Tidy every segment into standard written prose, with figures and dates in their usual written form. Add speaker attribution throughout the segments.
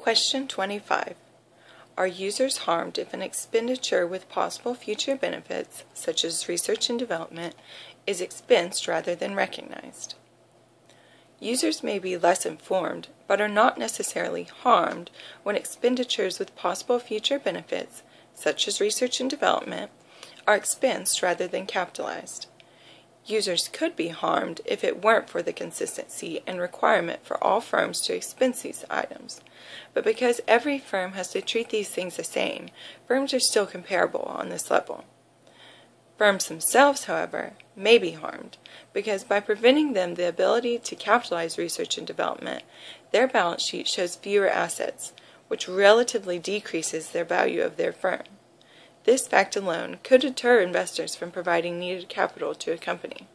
Speaker 1: Question 25. Are users harmed if an expenditure with possible future benefits, such as research and development, is expensed rather than recognized? Users may be less informed, but are not necessarily harmed when expenditures with possible future benefits, such as research and development, are expensed rather than capitalized. Users could be harmed if it weren't for the consistency and requirement for all firms to expense these items. But because every firm has to treat these things the same, firms are still comparable on this level. Firms themselves, however, may be harmed because by preventing them the ability to capitalize research and development, their balance sheet shows fewer assets, which relatively decreases their value of their firm. This fact alone could deter investors from providing needed capital to a company.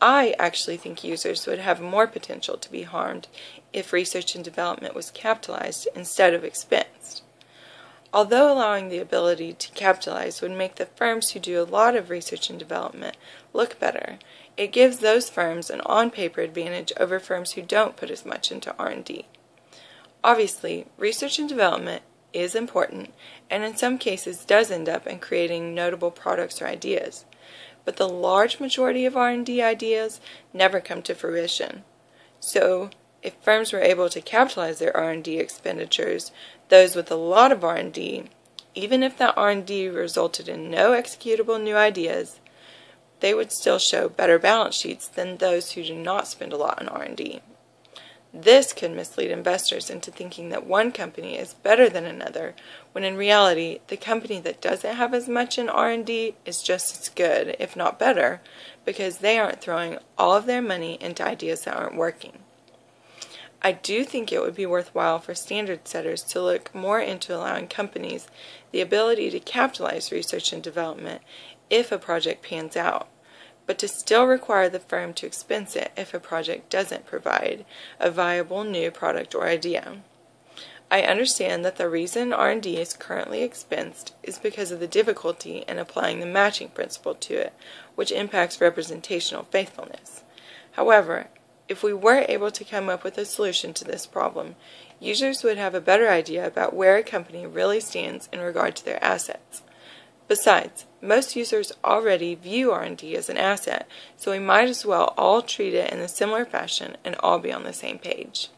Speaker 1: I actually think users would have more potential to be harmed if research and development was capitalized instead of expensed. Although allowing the ability to capitalize would make the firms who do a lot of research and development look better, it gives those firms an on-paper advantage over firms who don't put as much into R&D. Obviously, research and development is important and in some cases does end up in creating notable products or ideas, but the large majority of R&D ideas never come to fruition. So, if firms were able to capitalize their R&D expenditures, those with a lot of R&D, even if that R&D resulted in no executable new ideas, they would still show better balance sheets than those who do not spend a lot on R&D. This could mislead investors into thinking that one company is better than another, when in reality, the company that doesn't have as much in R&D is just as good, if not better, because they aren't throwing all of their money into ideas that aren't working. I do think it would be worthwhile for standard setters to look more into allowing companies the ability to capitalize research and development if a project pans out, but to still require the firm to expense it if a project doesn't provide a viable new product or idea. I understand that the reason R&D is currently expensed is because of the difficulty in applying the matching principle to it, which impacts representational faithfulness. However, if we were able to come up with a solution to this problem, users would have a better idea about where a company really stands in regard to their assets. Besides, most users already view R&D as an asset, so we might as well all treat it in a similar fashion and all be on the same page.